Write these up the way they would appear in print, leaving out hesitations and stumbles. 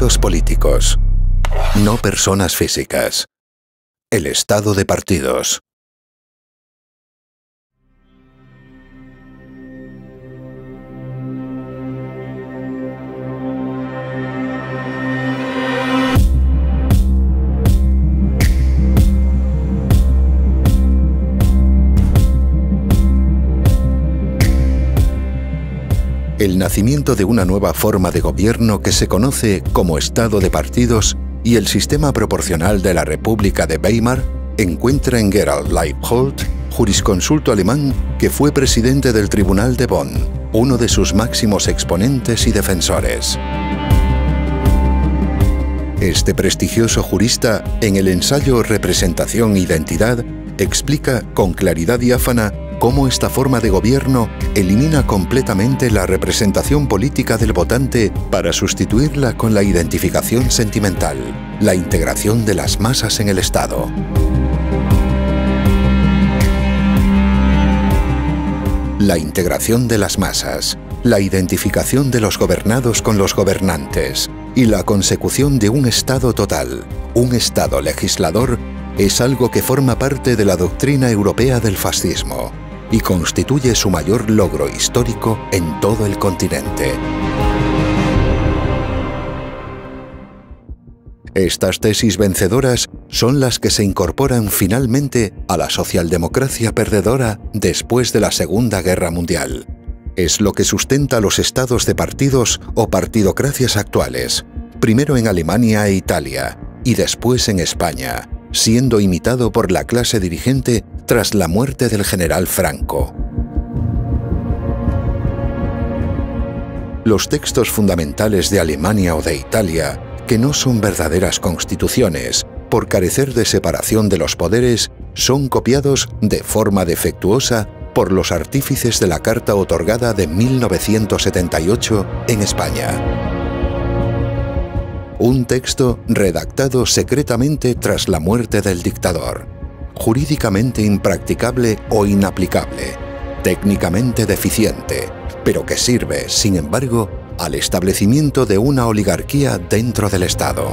partidos políticos, no personas físicas. El estado de partidos. El nacimiento de una nueva forma de gobierno que se conoce como Estado de partidos y el sistema proporcional de la República de Weimar encuentra en Gerald Leibhold, jurisconsulto alemán que fue presidente del Tribunal de Bonn, uno de sus máximos exponentes y defensores. Este prestigioso jurista, en el ensayo Representación e Identidad, explica con claridad diáfana cómo esta forma de gobierno elimina completamente la representación política del votante para sustituirla con la identificación sentimental, la integración de las masas en el Estado. La integración de las masas, la identificación de los gobernados con los gobernantes y la consecución de un Estado total, un Estado legislador, es algo que forma parte de la doctrina europea del fascismo y constituye su mayor logro histórico en todo el continente. Estas tesis vencedoras son las que se incorporan finalmente a la socialdemocracia perdedora después de la Segunda Guerra Mundial. Es lo que sustenta los estados de partidos o partidocracias actuales, primero en Alemania e Italia y después en España, siendo imitado por la clase dirigente tras la muerte del general Franco. Los textos fundamentales de Alemania o de Italia, que no son verdaderas constituciones, por carecer de separación de los poderes, son copiados de forma defectuosa por los artífices de la Carta otorgada de 1978 en España. Un texto redactado secretamente tras la muerte del dictador, jurídicamente impracticable o inaplicable, técnicamente deficiente, pero que sirve, sin embargo, al establecimiento de una oligarquía dentro del Estado.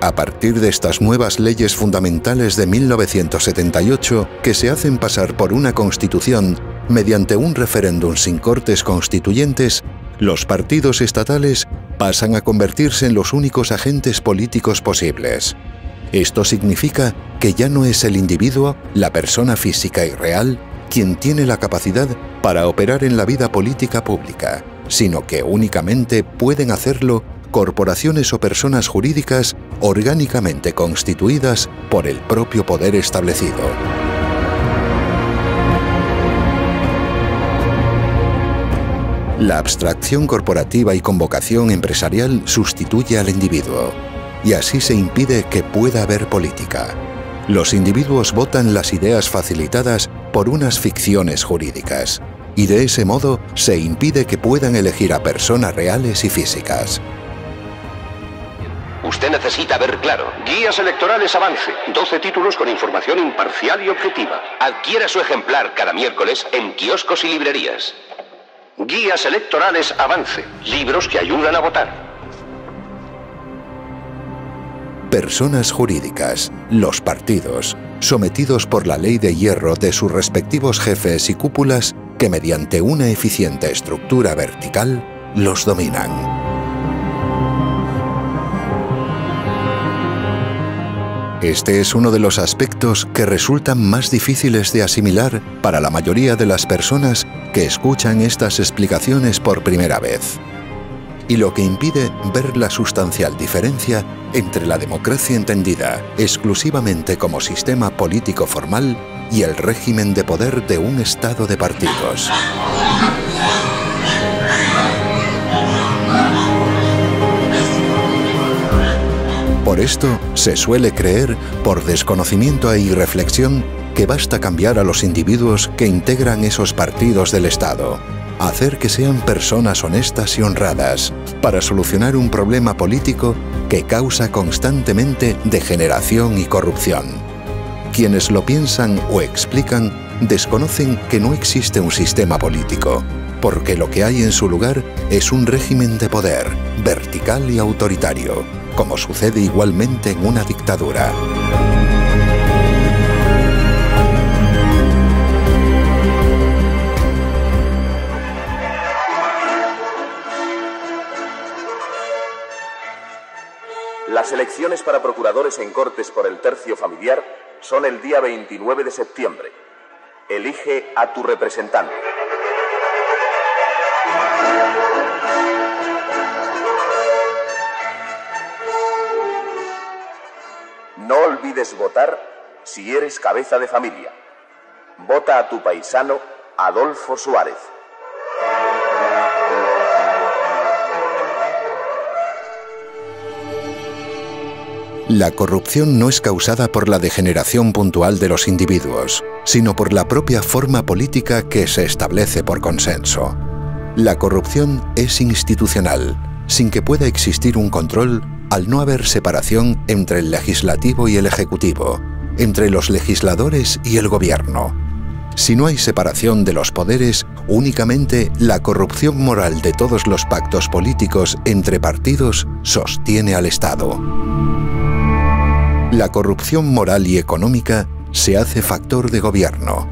A partir de estas nuevas leyes fundamentales de 1978, que se hacen pasar por una constitución mediante un referéndum sin cortes constituyentes, los partidos estatales pasan a convertirse en los únicos agentes políticos posibles. Esto significa que ya no es el individuo, la persona física y real, quien tiene la capacidad para operar en la vida política pública, sino que únicamente pueden hacerlo corporaciones o personas jurídicas orgánicamente constituidas por el propio poder establecido. La abstracción corporativa y convocación empresarial sustituye al individuo, y así se impide que pueda haber política. Los individuos votan las ideas facilitadas por unas ficciones jurídicas, y de ese modo se impide que puedan elegir a personas reales y físicas. Usted necesita ver claro. Guías electorales Avance. 12 títulos con información imparcial y objetiva. Adquiera su ejemplar cada miércoles en kioscos y librerías. Guías electorales Avance. Libros que ayudan a votar. Personas jurídicas, los partidos, sometidos por la ley de hierro de sus respectivos jefes y cúpulas que mediante una eficiente estructura vertical los dominan. Este es uno de los aspectos que resultan más difíciles de asimilar para la mayoría de las personas que escuchan estas explicaciones por primera vez, y lo que impide ver la sustancial diferencia entre la democracia entendida exclusivamente como sistema político formal y el régimen de poder de un Estado de partidos. Por esto, se suele creer, por desconocimiento e irreflexión, que basta cambiar a los individuos que integran esos partidos del Estado, hacer que sean personas honestas y honradas, para solucionar un problema político que causa constantemente degeneración y corrupción. Quienes lo piensan o explican desconocen que no existe un sistema político, porque lo que hay en su lugar es un régimen de poder, vertical y autoritario, como sucede igualmente en una dictadura. Las elecciones para procuradores en Cortes por el tercio familiar son el día 29 de septiembre. Elige a tu representante. No olvides votar si eres cabeza de familia. Vota a tu paisano Adolfo Suárez. La corrupción no es causada por la degeneración puntual de los individuos, sino por la propia forma política que se establece por consenso. La corrupción es institucional, sin que pueda existir un control al no haber separación entre el legislativo y el ejecutivo, entre los legisladores y el gobierno. Si no hay separación de los poderes, únicamente la corrupción moral de todos los pactos políticos entre partidos sostiene al Estado. La corrupción moral y económica se hace factor de gobierno.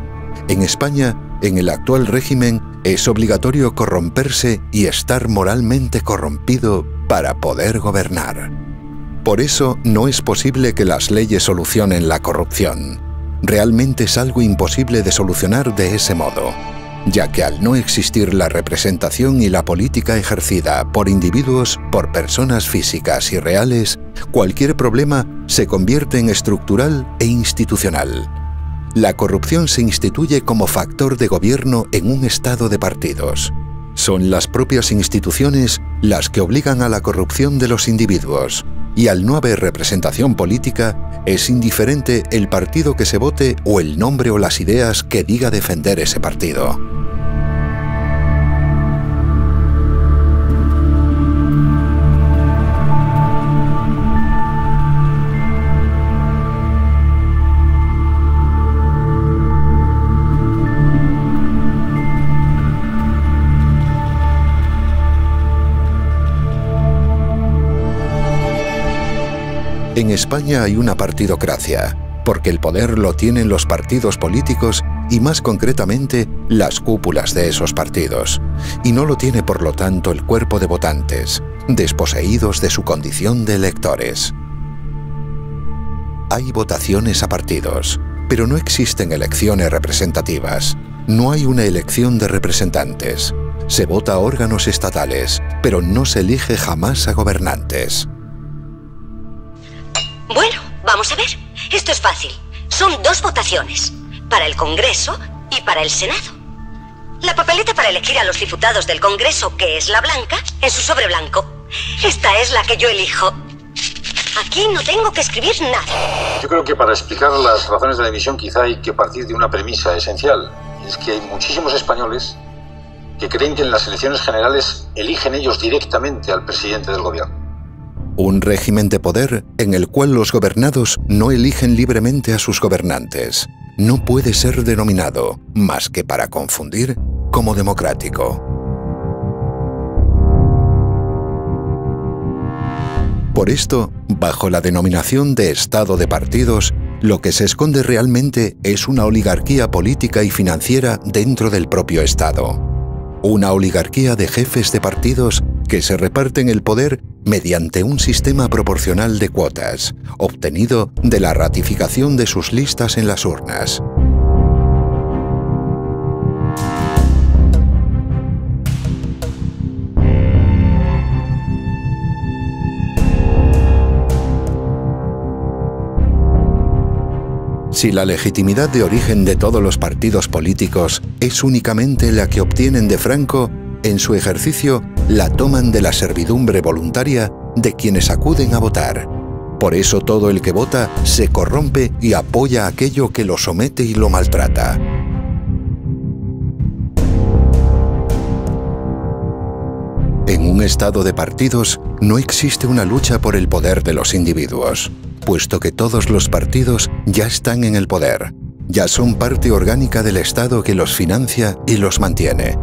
En España, en el actual régimen, es obligatorio corromperse y estar moralmente corrompido para poder gobernar. Por eso no es posible que las leyes solucionen la corrupción. Realmente es algo imposible de solucionar de ese modo, ya que al no existir la representación y la política ejercida por individuos, por personas físicas y reales, cualquier problema se convierte en estructural e institucional. La corrupción se instituye como factor de gobierno en un estado de partidos. Son las propias instituciones las que obligan a la corrupción de los individuos, y al no haber representación política, es indiferente el partido que se vote o el nombre o las ideas que diga defender ese partido. En España hay una partidocracia, porque el poder lo tienen los partidos políticos y más concretamente las cúpulas de esos partidos, y no lo tiene por lo tanto el cuerpo de votantes, desposeídos de su condición de electores. Hay votaciones a partidos, pero no existen elecciones representativas. No hay una elección de representantes. Se vota a órganos estatales, pero no se elige jamás a gobernantes. Bueno, vamos a ver. Esto es fácil. Son dos votaciones, para el Congreso y para el Senado. La papeleta para elegir a los diputados del Congreso, que es la blanca, en su sobre blanco. Esta es la que yo elijo. Aquí no tengo que escribir nada. Yo creo que para explicar las razones de la emisión quizá hay que partir de una premisa esencial. Es que hay muchísimos españoles que creen que en las elecciones generales eligen ellos directamente al presidente del gobierno. Un régimen de poder en el cual los gobernados no eligen libremente a sus gobernantes no puede ser denominado, más que para confundir, como democrático. Por esto, bajo la denominación de Estado de partidos, lo que se esconde realmente es una oligarquía política y financiera dentro del propio Estado. Una oligarquía de jefes de partidos que se reparten el poder mediante un sistema proporcional de cuotas, obtenido de la ratificación de sus listas en las urnas. Si la legitimidad de origen de todos los partidos políticos es únicamente la que obtienen de Franco, en su ejercicio la toman de la servidumbre voluntaria de quienes acuden a votar. Por eso todo el que vota se corrompe y apoya aquello que lo somete y lo maltrata. En un estado de partidos no existe una lucha por el poder de los individuos, puesto que todos los partidos ya están en el poder, Ya son parte orgánica del Estado que los financia y los mantiene.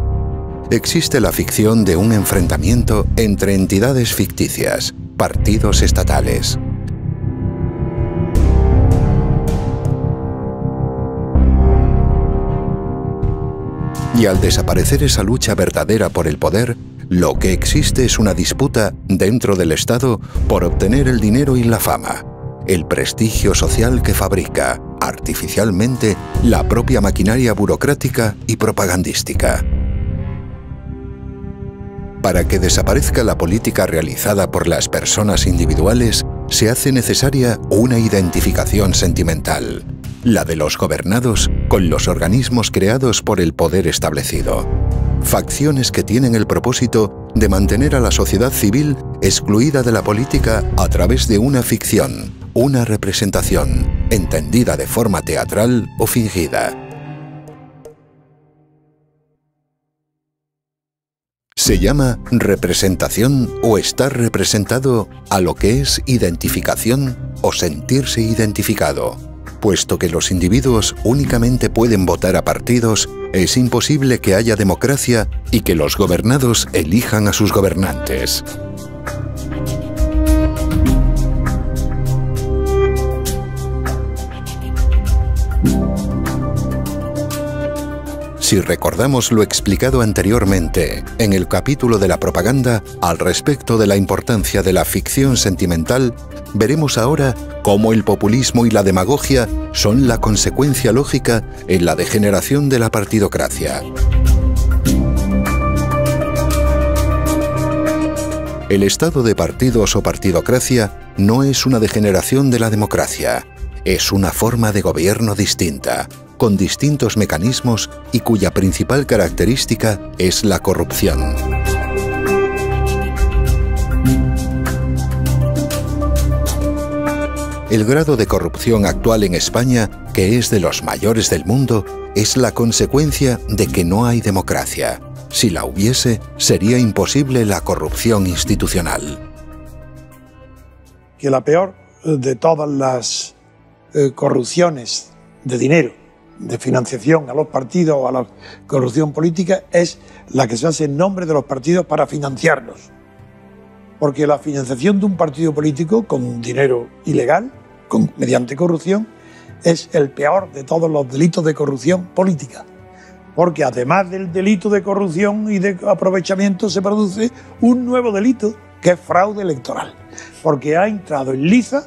Existe la ficción de un enfrentamiento entre entidades ficticias, partidos estatales. Y al desaparecer esa lucha verdadera por el poder, lo que existe es una disputa dentro del Estado por obtener el dinero y la fama, el prestigio social que fabrica, artificialmente, la propia maquinaria burocrática y propagandística. Para que desaparezca la política realizada por las personas individuales, se hace necesaria una identificación sentimental, la de los gobernados con los organismos creados por el poder establecido. Facciones que tienen el propósito de mantener a la sociedad civil excluida de la política a través de una ficción, una representación, entendida de forma teatral o fingida. Se llama representación o estar representado a lo que es identificación o sentirse identificado. Puesto que los individuos únicamente pueden votar a partidos, es imposible que haya democracia y que los gobernados elijan a sus gobernantes. Si recordamos lo explicado anteriormente en el capítulo de la propaganda al respecto de la importancia de la ficción sentimental, veremos ahora cómo el populismo y la demagogia son la consecuencia lógica en la degeneración de la partidocracia. El estado de partidos o partidocracia no es una degeneración de la democracia, es una forma de gobierno distinta, con distintos mecanismos y cuya principal característica es la corrupción. El grado de corrupción actual en España, que es de los mayores del mundo, es la consecuencia de que no hay democracia. Si la hubiese, sería imposible la corrupción institucional. Que la peor de todas las corrupciones de dinero, de financiación a los partidos o a la corrupción política, es la que se hace en nombre de los partidos para financiarlos. Porque la financiación de un partido político con dinero ilegal, mediante corrupción, es el peor de todos los delitos de corrupción política. Porque además del delito de corrupción y de aprovechamiento se produce un nuevo delito que es fraude electoral. Porque ha entrado en liza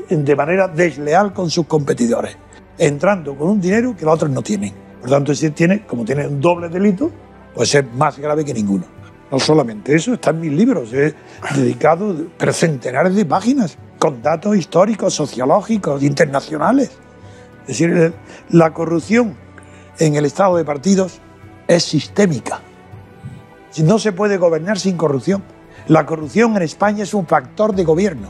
de manera desleal con sus competidores, entrando con un dinero que los otros no tienen. Por tanto, si como tiene un doble delito, pues es más grave que ninguno. No solamente eso, está en mis libros, he dedicado centenares de páginas con datos históricos, sociológicos, internacionales. Es decir, la corrupción en el estado de partidos es sistémica. No se puede gobernar sin corrupción. La corrupción en España es un factor de gobierno.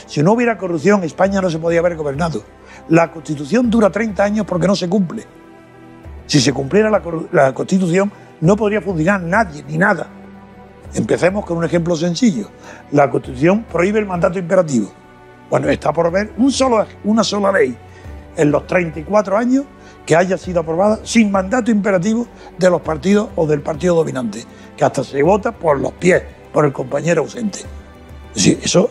Si no hubiera corrupción, España no se podía haber gobernado. La Constitución dura 30 años porque no se cumple. Si se cumpliera la Constitución, no podría funcionar nadie ni nada. Empecemos con un ejemplo sencillo. La Constitución prohíbe el mandato imperativo. Bueno, está por ver una sola ley en los 34 años que haya sido aprobada sin mandato imperativo de los partidos o del partido dominante, que hasta se vota por los pies, por el compañero ausente. Es decir, eso,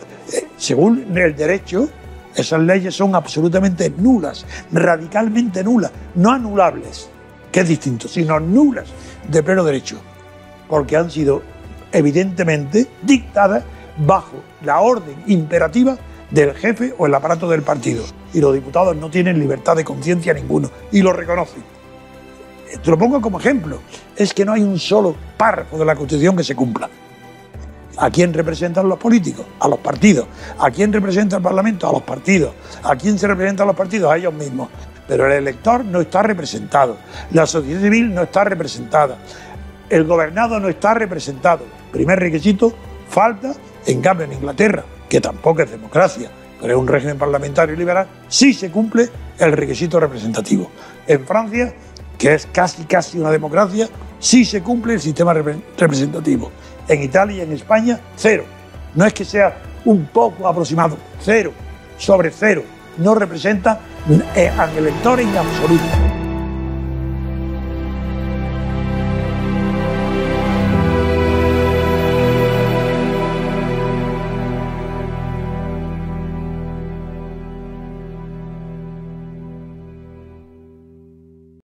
según el derecho, esas leyes son absolutamente nulas, radicalmente nulas, no anulables, que es distinto, sino nulas de pleno derecho, porque han sido evidentemente dictadas bajo la orden imperativa del jefe o el aparato del partido. Y los diputados no tienen libertad de conciencia ninguno, y lo reconocen. Te lo pongo como ejemplo, es que no hay un solo párrafo de la Constitución que se cumpla. ¿A quién representan los políticos? A los partidos. ¿A quién representa el Parlamento? A los partidos. ¿A quién se representan los partidos? A ellos mismos. Pero el elector no está representado. La sociedad civil no está representada. El gobernado no está representado. Primer requisito, falta. En cambio, en Inglaterra, que tampoco es democracia, pero es un régimen parlamentario y liberal, sí se cumple el requisito representativo. En Francia, que es casi una democracia, sí se cumple el sistema representativo. En Italia y en España, cero. No es que sea un poco aproximado, cero, sobre cero. no representa al elector en absoluto.